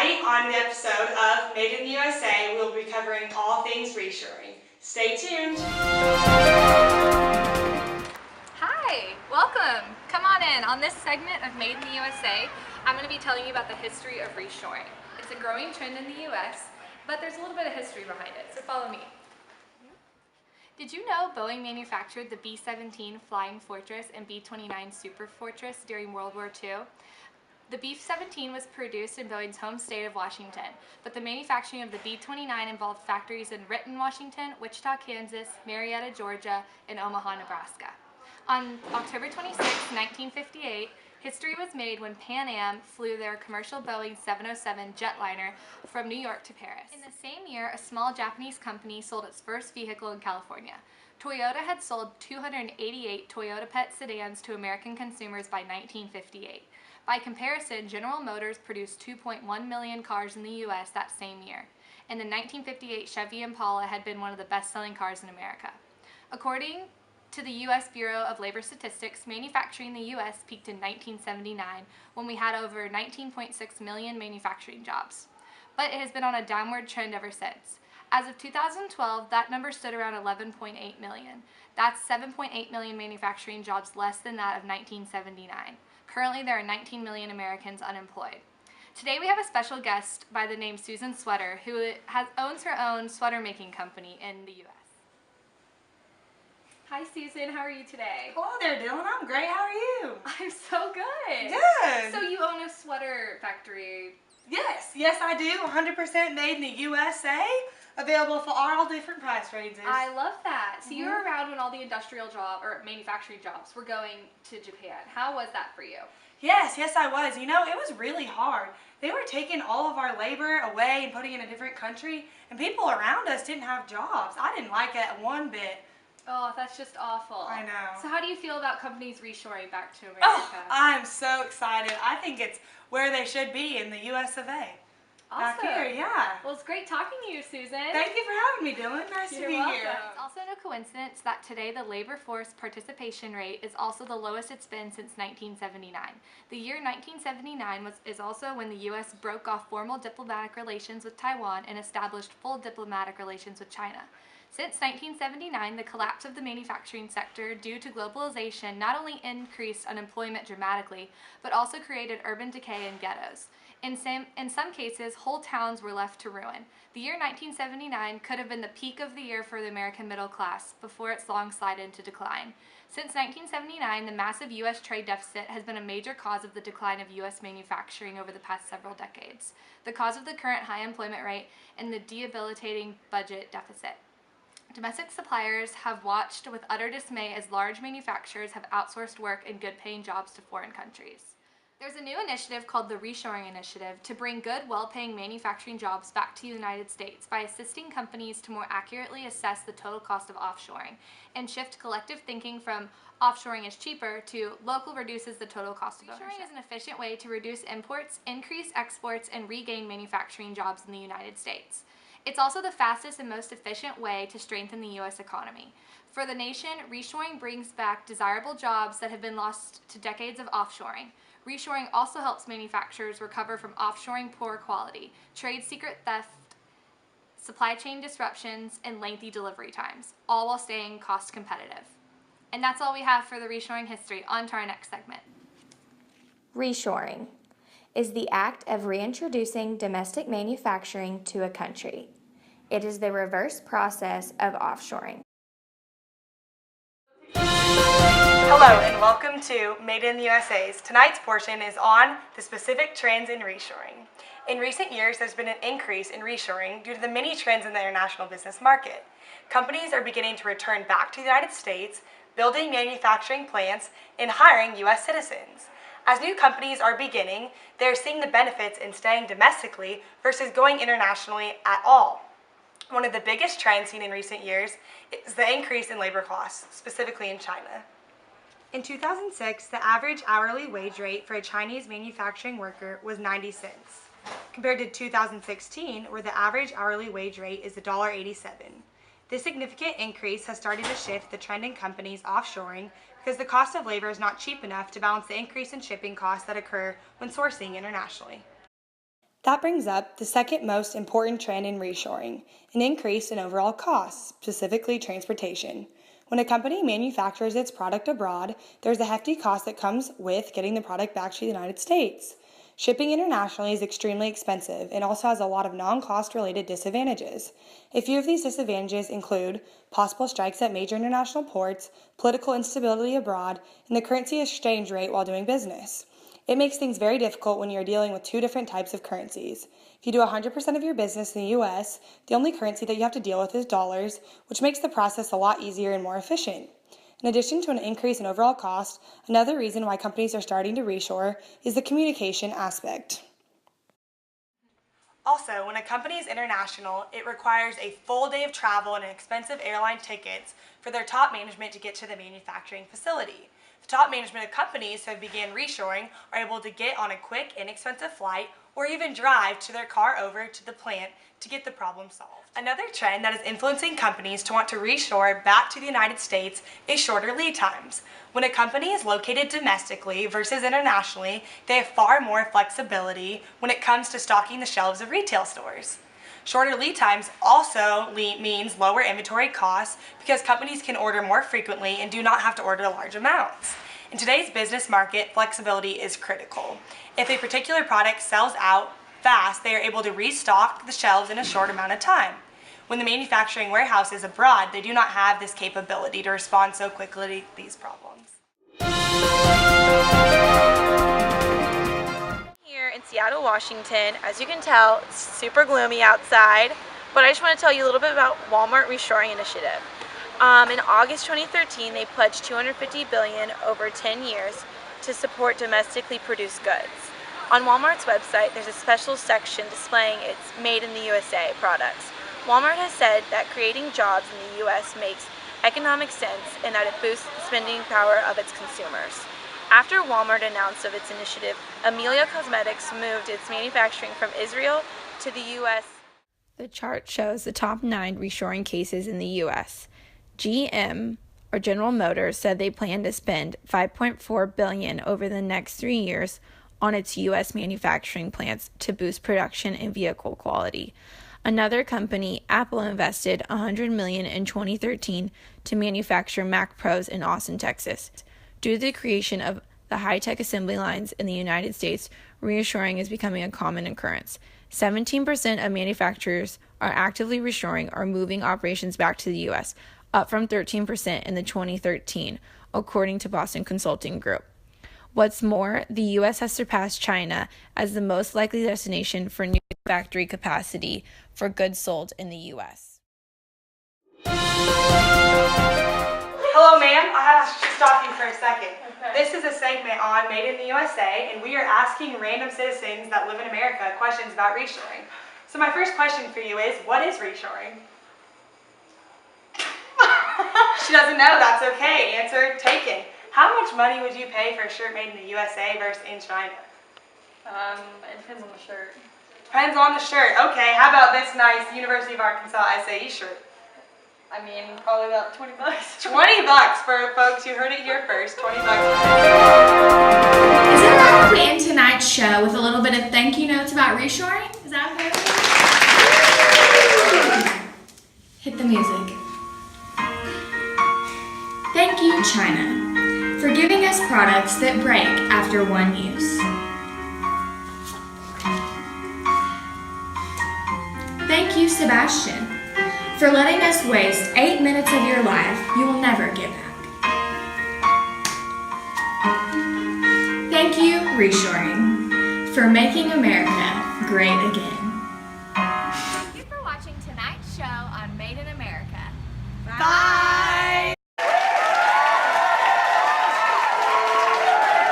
Tonight on the episode of Made in the USA, we'll be covering all things reshoring. Stay tuned! Hi, welcome! Come on in. On this segment of Made in the USA, I'm going to be telling you about the history of reshoring. It's a growing trend in the US, but there's a little bit of history behind it, so follow me. Did you know Boeing manufactured the B-17 Flying Fortress and B-29 Super Fortress during World War II? The B-17 was produced in Boeing's home state of Washington, but the manufacturing of the B-29 involved factories in Renton, Washington, Wichita, Kansas, Marietta, Georgia, and Omaha, Nebraska. On October 26, 1958, history was made when Pan Am flew their commercial Boeing 707 jetliner from New York to Paris. In the same year, a small Japanese company sold its first vehicle in California. Toyota had sold 288 Toyota Pet sedans to American consumers by 1958. By comparison, General Motors produced 2.1 million cars in the U.S. that same year, and the 1958 Chevy Impala had been one of the best-selling cars in America. According to the U.S. Bureau of Labor Statistics, manufacturing in the U.S. peaked in 1979 when we had over 19.6 million manufacturing jobs. But it has been on a downward trend ever since. As of 2012, that number stood around 11.8 million. That's 7.8 million manufacturing jobs less than that of 1979. Currently, there are 19 million Americans unemployed. Today we have a special guest by the name Susan Sweater, who owns her own sweater making company in the U.S. Hi Susan, how are you today? Hello there, Dylan. I'm great. How are you? I'm so good. Good. So you own a sweater factory? Yes, I do. 100% made in the USA. Available for all different price ranges. I love that. So you were around when all the industrial job or manufacturing jobs were going to Japan. How was that for you? Yes, I was. You know, it was really hard. They were taking all of our labor away and putting it in a different country, and people around us didn't have jobs. I didn't like it one bit. Oh, that's just awful. I know. So how do you feel about companies reshoring back to America? Oh, I'm so excited. I think it's where they should be, in the US of A. Awesome. Back here, yeah. Well, it's great talking to you, Susan. Thank you for having me, Dylan. Nice to be here. It's also no coincidence that today the labor force participation rate is also the lowest it's been since 1979. The year 1979 is also when the U.S. broke off formal diplomatic relations with Taiwan and established full diplomatic relations with China. Since 1979, the collapse of the manufacturing sector due to globalization not only increased unemployment dramatically, but also created urban decay and ghettos. In some cases, whole towns were left to ruin. The year 1979 could have been the peak of the year for the American middle class before its long slide into decline. Since 1979, the massive U.S. trade deficit has been a major cause of the decline of U.S. manufacturing over the past several decades, the cause of the current high employment rate, and the debilitating budget deficit. Domestic suppliers have watched with utter dismay as large manufacturers have outsourced work and good-paying jobs to foreign countries. There's a new initiative called the Reshoring Initiative to bring good, well-paying manufacturing jobs back to the United States by assisting companies to more accurately assess the total cost of offshoring and shift collective thinking from offshoring is cheaper to local reduces the total cost of ownership. Reshoring is an efficient way to reduce imports, increase exports, and regain manufacturing jobs in the United States. It's also the fastest and most efficient way to strengthen the U.S. economy. For the nation, reshoring brings back desirable jobs that have been lost to decades of offshoring. Reshoring also helps manufacturers recover from offshoring poor quality, trade secret theft, supply chain disruptions, and lengthy delivery times, all while staying cost competitive. And that's all we have for the reshoring history. On to our next segment. Reshoring is the act of reintroducing domestic manufacturing to a country. It is the reverse process of offshoring. Hello and welcome to Made in the USA's. Tonight's portion is on the specific trends in reshoring. In recent years, there's been an increase in reshoring due to the many trends in the international business market. Companies are beginning to return back to the United States, building manufacturing plants, and hiring U.S. citizens. As new companies are beginning, they're seeing the benefits in staying domestically versus going internationally at all. One of the biggest trends seen in recent years is the increase in labor costs, specifically in China. In 2006, the average hourly wage rate for a Chinese manufacturing worker was 90 cents, compared to 2016, where the average hourly wage rate is $1.87. This significant increase has started to shift the trend in companies offshoring because the cost of labor is not cheap enough to balance the increase in shipping costs that occur when sourcing internationally. That brings up the second most important trend in reshoring, an increase in overall costs, specifically transportation. When a company manufactures its product abroad, there's a hefty cost that comes with getting the product back to the United States. Shipping internationally is extremely expensive and also has a lot of non-cost related disadvantages. A few of these disadvantages include possible strikes at major international ports, political instability abroad, and the currency exchange rate while doing business. It makes things very difficult when you're dealing with two different types of currencies. If you do 100% of your business in the US, the only currency that you have to deal with is dollars, which makes the process a lot easier and more efficient. In addition to an increase in overall cost, another reason why companies are starting to reshore is the communication aspect. Also, when a company is international, it requires a full day of travel and expensive airline tickets for their top management to get to the manufacturing facility. The top management of companies who have began reshoring are able to get on a quick, inexpensive flight or even drive to their car over to the plant to get the problem solved. Another trend that is influencing companies to want to reshore back to the United States is shorter lead times. When a company is located domestically versus internationally, they have far more flexibility when it comes to stocking the shelves of retail stores. Shorter lead times also means lower inventory costs because companies can order more frequently and do not have to order large amounts. In today's business market, flexibility is critical. If a particular product sells out fast, they are able to restock the shelves in a short amount of time. When the manufacturing warehouse is abroad, they do not have this capability to respond so quickly to these problems. Here in Seattle, Washington, as you can tell, it's super gloomy outside, but I just want to tell you a little bit about Walmart Reshoring Initiative. In August 2013, they pledged $250 billion over 10 years to support domestically produced goods. On Walmart's website, there's a special section displaying its Made in the USA products. Walmart has said that creating jobs in the U.S. makes economic sense and that it boosts the spending power of its consumers. After Walmart announced of its initiative, Amelia Cosmetics moved its manufacturing from Israel to the U.S. The chart shows the top 9 reshoring cases in the U.S. GM, or General Motors, said they plan to spend $5.4 billion over the next 3 years on its U.S. manufacturing plants to boost production and vehicle quality. Another company, Apple, invested $100 million in 2013 to manufacture Mac Pros in Austin, Texas. Due to the creation of the high-tech assembly lines in the United States, reshoring is becoming a common occurrence. 17% of manufacturers are actively reshoring or moving operations back to the U.S., up from 13% in the 2013, according to Boston Consulting Group. What's more, the U.S. has surpassed China as the most likely destination for new factory capacity for goods sold in the U.S. Hello, ma'am. I have to stop you for a second. Okay. This is a segment on Made in the USA, and we are asking random citizens that live in America questions about reshoring. So my first question for you is, what is reshoring? She doesn't know. That's okay. Answer taken. How much money would you pay for a shirt made in the USA versus in China? It depends on the shirt. Depends on the shirt. Okay, how about this nice University of Arkansas SAE shirt? I mean, probably about $20. $20 for folks. You heard it here first. $20. Is it alright if we end tonight's show with a little bit of thank you notes about reshoring? Is that okay? Hit the music. Thank you, China, for giving us products that break after one use. Thank you, Sebastian, for letting us waste 8 minutes of your life you will never get back. Thank you, Reshoring, for making America great again.